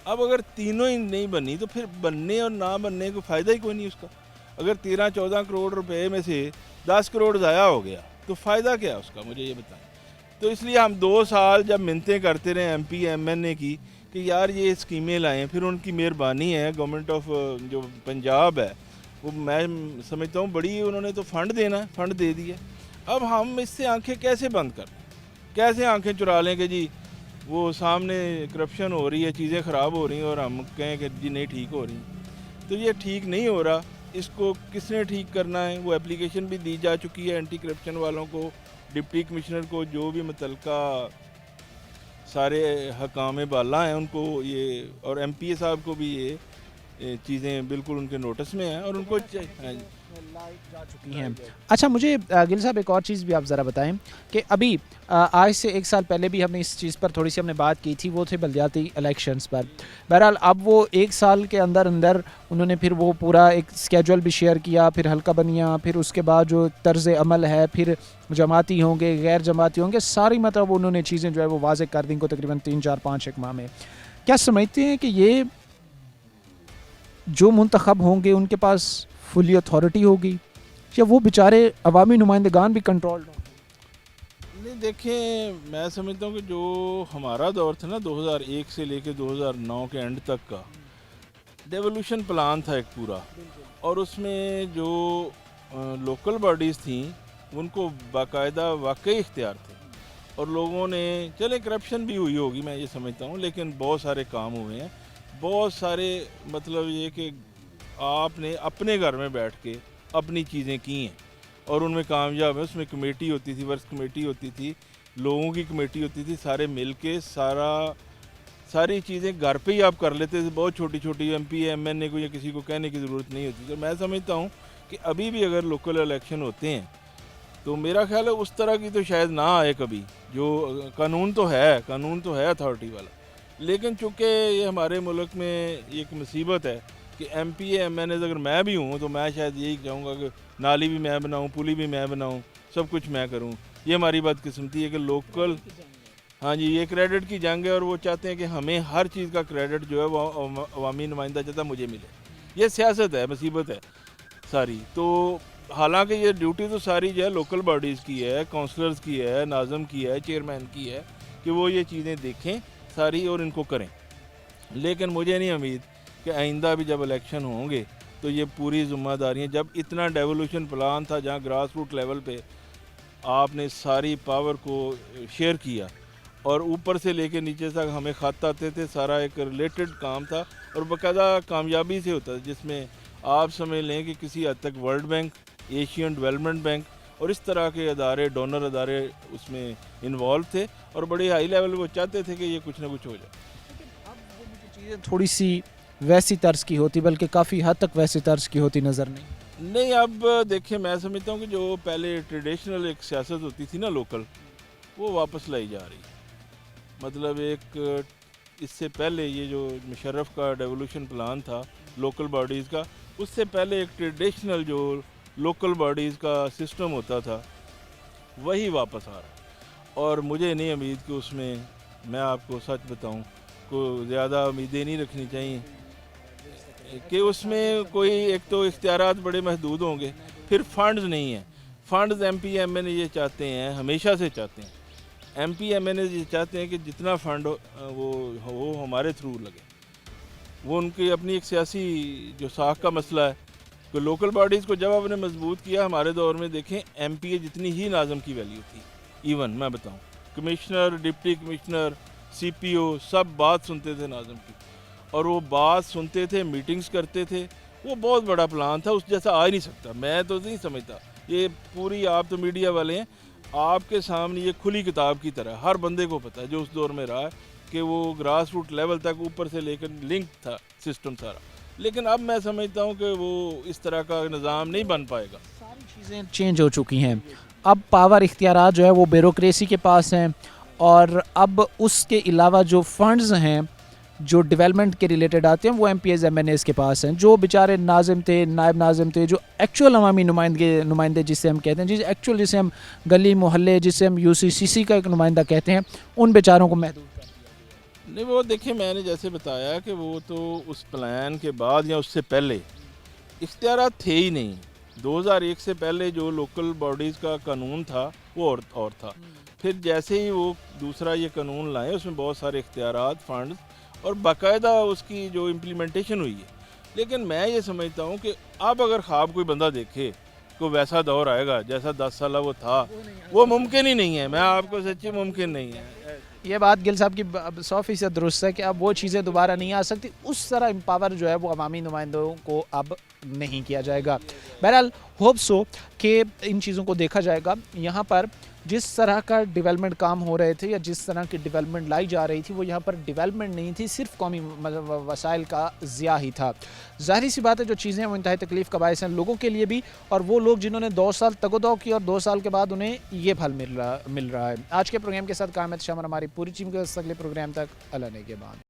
Speaker 8: अब अगर तीनों ही नहीं बनी तो फिर बनने और ना बनने को फ़ायदा ही कोई नहीं उसका। अगर 13-14 करोड़ रुपए में से 10 करोड़ ज़ाया हो गया तो फ़ायदा क्या है उसका, मुझे ये बताएं। तो इसलिए हम 2 साल जब मिन्नतें करते रहे MP MNA की कि यार ये स्कीमें लाएं, फिर उनकी मेहरबानी है गवर्नमेंट ऑफ जो पंजाब है, वो मैं समझता हूँ बड़ी, उन्होंने तो फ़ंड देना है, फ़ंड दे दिए। अब हम इससे आंखें कैसे बंद कर, कैसे आंखें चुरा लें कि जी वो सामने करप्शन हो रही है, चीज़ें ख़राब हो रही हैं और हम कहें कि जी नहीं ठीक हो रही। तो ये ठीक नहीं हो रहा। इसको किसने ठीक करना है? वो एप्लीकेशन भी दी जा चुकी है एंटी करप्शन वालों को, डिप्टी कमिश्नर को, जो भी मुतलका सारे हकाम बाला हैं उनको ये, और MPA साहब को भी ये चीज़ें बिल्कुल उनके नोटिस में हैं और उनको
Speaker 1: जा चुकी हैं। अच्छा मुझे गिल साहब एक और चीज़ भी आप ज़रा बताएं कि अभी आज से 1 साल पहले भी हमने इस चीज़ पर थोड़ी सी हमने बात की थी, वो थे बलदियाती इलेक्शंस पर। बहरहाल अब वो 1 साल के अंदर अंदर उन्होंने फिर वो पूरा एक स्केड्यूल भी शेयर किया, फिर हल्का बनिया, फिर उसके बाद जो तर्ज़ अमल है, फिर जमाती होंगे, गैर जमाती होंगे, सारी मतलब उन्होंने चीज़ें जो है वो वाज़ेह कर दी को तकरीबन 3-4-5 माह में। क्या समझते हैं कि ये जो मुंतखब होंगे उनके पास फुली अथॉरिटी होगी या वो बेचारे अवामी नुमाइंदगान भी कंट्रोल्ड हों?
Speaker 8: नहीं देखें, मैं समझता हूँ कि जो हमारा दौर था ना 2001 से लेके 2009 के एंड तक का डेवोल्यूशन प्लान था एक पूरा, और उसमें जो लोकल बॉडीज़ थी उनको बाकायदा वाकई इख्तियार थे, और लोगों ने, चले करप्शन भी हुई होगी मैं ये समझता हूँ, लेकिन बहुत सारे काम हुए हैं, बहुत सारे, मतलब ये कि आपने अपने घर में बैठ के अपनी चीज़ें की हैं और उनमें कामयाब है। उसमें कमेटी होती थी, वर्क कमेटी होती थी, लोगों की कमेटी होती थी, सारे मिल के सारी चीज़ें घर पे ही आप कर लेते थे। बहुत छोटी छोटी MP MNA को या किसी को कहने की ज़रूरत नहीं होती। तो मैं समझता हूँ कि अभी भी अगर लोकल इलेक्शन होते हैं तो मेरा ख्याल है उस तरह की तो शायद ना आए कभी। जो कानून तो है अथॉरिटी वाला, लेकिन चूँकि ये हमारे मुल्क में एक मुसीबत है कि MPA MNA अगर मैं भी हूँ तो मैं शायद यही चाहूँगा कि नाली भी मैं बनाऊँ, पुली भी मैं बनाऊँ, सब कुछ मैं करूँ। ये हमारी बदकिस्मती है कि लोकल, हाँ जी, ये क्रेडिट की जंग है और वो चाहते हैं कि हमें हर चीज़ का क्रेडिट जो है वो अवामी नुमाइंदा चाहता मुझे मिले। ये सियासत है, मुसीबत है सारी। तो हालांकि ये ड्यूटी तो सारी जो है लोकल बॉडीज़ की है, काउंसलर्स की है, नाज़म की है, चेयरमैन की है कि वो ये चीज़ें देखें सारी और इनको करें। लेकिन मुझे नहीं उम्मीद कि आइंदा भी जब इलेक्शन होंगे तो ये पूरी ज़िम्मेदारियाँ, जब इतना डेवोल्यूशन प्लान था जहाँ ग्रास रूट लेवल पे आपने सारी पावर को शेयर किया और ऊपर से लेके नीचे तक हमें खत आते थे, सारा एक रिलेटेड काम था और बाकायदा कामयाबी से होता था, जिसमें आप समझ लें कि किसी हद तक world bank, Asian development bank और इस तरह के अदारे, डोनर अदारे उसमें इन्वॉल्व थे और बड़े हाई लेवल वो चाहते थे कि ये कुछ ना कुछ हो जाए।
Speaker 1: अब वो मुझे चीज़ें थोड़ी सी वैसी तर्ज की होती, बल्कि काफ़ी हद तक वैसी तर्ज की होती नज़र नहीं।
Speaker 8: नहीं, अब देखिए मैं समझता हूँ कि जो पहले ट्रेडिशनल एक सियासत होती थी ना लोकल, वो वापस लाई जा रही है। मतलब एक इससे पहले ये जो मुशर्रफ का डेवोल्यूशन प्लान था लोकल बॉडीज़ का, उससे पहले एक ट्रेडिशनल जो लोकल बॉडीज़ का सिस्टम होता था वही वापस आ रहा है। और मुझे नहीं उम्मीद कि उसमें, मैं आपको सच बताऊं, को ज़्यादा उम्मीदें नहीं रखनी चाहिए कि उसमें कोई, एक तो इख्तियारात बड़े महदूद होंगे, फिर फंड्स नहीं हैं। फंड्स MP MN ये चाहते हैं, हमेशा से चाहते हैं, MP MN ये चाहते हैं कि जितना फंड वो हमारे थ्रू लगे। वो उनकी अपनी एक सियासी जो साख का मसला है कि लोकल बॉडीज़ को जब आपने मजबूत किया, हमारे दौर में देखें MPA जितनी ही नाज़म की वैल्यू थी। इवन मैं बताऊं, कमिश्नर, डिप्टी कमिश्नर, CPO सब बात सुनते थे नाज़म की, और वो बात सुनते थे, मीटिंग्स करते थे। वो बहुत बड़ा प्लान था, उस जैसा आ ही नहीं सकता। मैं तो नहीं समझता, ये पूरी, आप तो मीडिया वाले हैं, आपके सामने ये खुली किताब की तरह, हर बंदे को पता है जो उस दौर में रहा है कि वो ग्रास रूट लेवल तक ऊपर से लेकर लिंक था सिस्टम सारा। लेकिन अब मैं समझता हूँ कि वो इस तरह का निज़ाम नहीं बन पाएगा।
Speaker 1: सारी चीज़ें चेंज हो चुकी हैं। अब पावर इख्तियारात जो है वो ब्यूरोक्रेसी के पास हैं, और अब उसके अलावा जो फंड्स हैं जो डेवलपमेंट के रिलेटेड आते हैं वो MPs MNAs के पास हैं। जो बेचारे नाजिम थे, नायब नाजिम थे, जो एक्चुअल अवामी नुमाइंदे जिसे हम कहते हैं, जिसे हम गली मोहल्ले, जिसे हम UCCC का एक नुमाइंदा कहते हैं, उन बेचारों को महदूद कर दिया।
Speaker 8: नहीं, वो देखिए मैंने जैसे बताया कि वो तो उस प्लान के बाद या उससे पहले इख्तियारात थे ही नहीं। 2001 से पहले जो लोकल बॉडीज़ का कानून था वो और था। फिर जैसे ही वो दूसरा ये कानून लाए, उसमें बहुत सारे इख्तियारात, फंड्स और बाकायदा उसकी जो इम्प्लीमेंटेशन हुई है। लेकिन मैं ये समझता हूँ कि अब अगर ख्वाब कोई बंदा देखे को वैसा दौर आएगा जैसा 10 साल वो था, वो मुमकिन ही नहीं है। मैं आपको सच्ची मुमकिन नहीं है।
Speaker 1: ये बात गिल साहब की 100% दुरुस्त है कि अब वो चीज़ें दोबारा नहीं आ सकती। उस तरह एम्पावर जो है वो अवामी नुमाइंदों को अब नहीं किया जाएगा। बहरहाल होप सो कि इन चीज़ों को देखा जाएगा। यहाँ पर जिस तरह का डेवलपमेंट काम हो रहे थे या जिस तरह की डेवलपमेंट लाई जा रही थी, वो यहाँ पर डेवलपमेंट नहीं थी, सिर्फ कौमी वसाइल का ज़िया ही था। ज़ाहिर सी बात है जो चीज़ें हैं वो इंतहाई तकलीफ़ का बायस हैं लोगों के लिए भी, और वो लोग जिन्होंने 2 साल तगोदो की और 2 साल के बाद उन्हें ये फल मिल रहा है। आज के प्रोग्राम के साथ कायम शामिल हमारी पूरी टीम के अगले प्रोग्राम तक अल्लाह ने के बाद।